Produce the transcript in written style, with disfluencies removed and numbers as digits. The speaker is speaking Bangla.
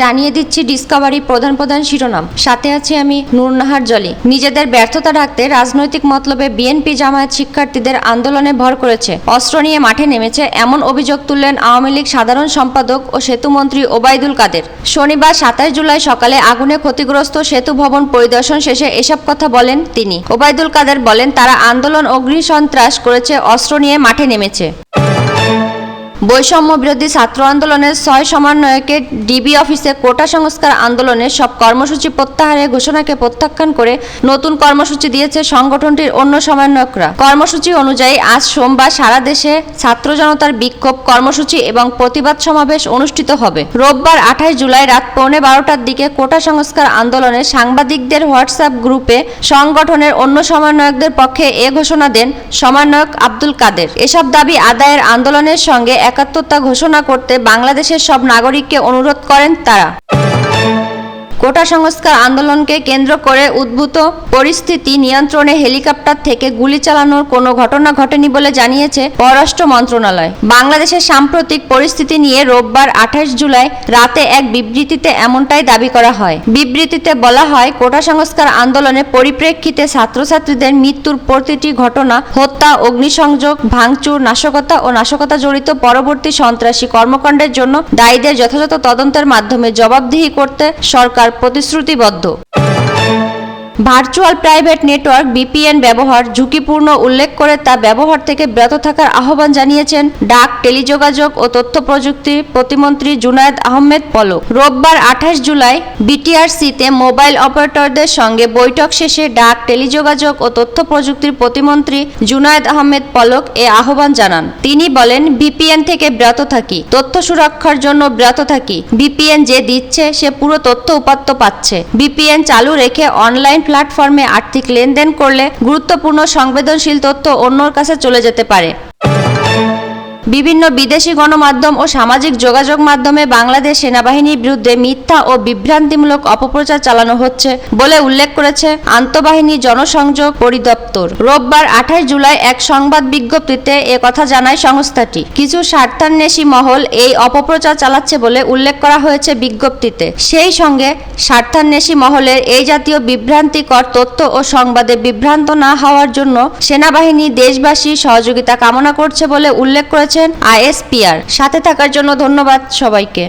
জানিয়ে দিচ্ছি ডিসকভারি প্রধান প্রধান শিরোনাম, সাথে আছি আমি নূরনাহার জলি। নিজেদের ব্যর্থতা ঢাকতে রাজনৈতিক মতলবে বিএনপি জামায়াত শিক্ষার্থীদের আন্দোলনে ভর করেছে, অস্ত্র নিয়ে মাঠে নেমেছে, এমন অভিযোগ তুললেন আওয়ামী লীগ সাধারণ সম্পাদক ও সেতুমন্ত্রী ওবায়দুল কাদের। শনিবার 27 জুলাই সকালে আগুনে ক্ষতিগ্রস্ত সেতু ভবন পরিদর্শন শেষে এসব কথা বলেন তিনি। ওবায়দুল কাদের বলেন, তারা আন্দোলন ও গৃহসন্ত্রাস করেছে, অস্ত্র নিয়ে মাঠে নেমেছে। বৈষম্য বিরোধী ছাত্র আন্দোলনের 6 সমন্বয়কের ডিবি অফিসে কোটা সংস্কার আন্দোলনের সব কর্মসূচি প্রত্যাহারের ঘোষণাকে প্রত্যাখ্যান করে নতুন কর্মসূচি দিয়েছে সংগঠনটির অন্য সমন্বয়করা। কর্মসূচি অনুযায়ী আজ সোমবার সারা দেশে ছাত্র জনতার বিক্ষোভ কর্মসূচি এবং প্রতিবাদ সমাবেশ অনুষ্ঠিত হবে। রোববার 28 জুলাই রাত 11:15টার দিকে কোটা সংস্কার আন্দোলনের সাংবাদিকদের হোয়াটসঅ্যাপ গ্রুপে সংগঠনের অন্য সমন্বয়কদের পক্ষে এ ঘোষণা দেন সমন্বয়ক আব্দুল কাদের। এসব দাবি আদায়ের আন্দোলনের সঙ্গে একাত্মতা ঘোষণা করতে বাংলাদেশের সব নাগরিককে অনুরোধ করেন তারা। কোটা সংস্কার আন্দোলনকে কেন্দ্র করে উদ্ভূত পরিস্থিতি নিয়ন্ত্রণে হেলিকপ্টার থেকে গুলি চালানোর কোনো ঘটনা ঘটেনি বলে জানিয়েছে পররাষ্ট্র মন্ত্রণালয়। বাংলাদেশের সাম্প্রতিক পরিস্থিতি নিয়ে রোববার 28 জুলাই রাতে এক বিবৃতিতে এমনটাই দাবি করা হয়। বিবৃতিতে বলা হয়, কোটা সংস্কার আন্দোলনের পরিপ্রেক্ষিতে ছাত্রছাত্রীদের মৃত্যুর প্রতিটি ঘটনা হত্যা, অগ্নিসংযোগ, ভাঙচুর, নাশকতা ও নাশকতা জড়িত পরবর্তী সন্ত্রাসী কর্মকাণ্ডের জন্য দায়ীদের যথাযথ তদন্তের মাধ্যমে জবাবদিহি করতে সরকার প্রতিশ্রুতিবদ্ধ। ভার্চুয়াল প্রাইভেট নেটওয়ার্ক বিপিএন ব্যবহার ঝুঁকিপূর্ণ উল্লেখ করে তা ব্যবহার থেকে বিরত থাকার আহ্বান জানিয়েছেন ডাক, টেলিযোগাযোগ ও তথ্য প্রযুক্তি প্রতিমন্ত্রী জুনায়েদ আহমেদ পলক। রোববার 28 জুলাই বিটিআরসিতে মোবাইল অপারেটরদের সঙ্গে বৈঠক শেষে ডাক, টেলিযোগাযোগ ও তথ্য প্রযুক্তির প্রতিমন্ত্রী জুনায়েদ আহমেদ পলক এ আহ্বান জানান। তিনি বলেন, ভিপিএন থেকে বিরত থাকি, তথ্য সুরক্ষার জন্য বিরত থাকি। ভিপিএন যে দিচ্ছে সে পুরো তথ্য উপাত্ত পাচ্ছে। ভিপিএন চালু রেখে অনলাইন প্ল্যাটফর্মে আর্থিক লেনদেন করলে গুরুত্বপূর্ণ সংবেদনশীল তথ্য অন্যর কাছে চলে যেতে পারে। বিভিন্ন বিদেশি গণমাধ্যম ও সামাজিক যোগাযোগ মাধ্যমে বাংলাদেশ সেনাবাহিনীর বিরুদ্ধে মিথ্যা ও বিভ্রান্তিমূলক অপপ্রচার চালানো হচ্ছে বলে উল্লেখ করেছে আন্তঃবাহিনী জনসংযোগ পরিদপ্তর। রোববার 28 জুলাই এক সংবাদ বিজ্ঞপ্তিতে এ কথা জানায় সংস্থাটি। কিছু স্বার্থান্বেষী মহল এই অপপ্রচার চালাচ্ছে বলে উল্লেখ করা হয়েছে বিজ্ঞপ্তিতে। সেই সঙ্গে স্বার্থান্বেষী মহলের এই জাতীয় বিভ্রান্তিকর তথ্য ও সংবাদে বিভ্রান্ত না হওয়ার জন্য সেনাবাহিনী দেশবাসীর সহযোগিতা কামনা করছে বলে উল্লেখ করেছে আইএসপিআর। সাথে থাকার জন্য ধন্যবাদ সবাইকে।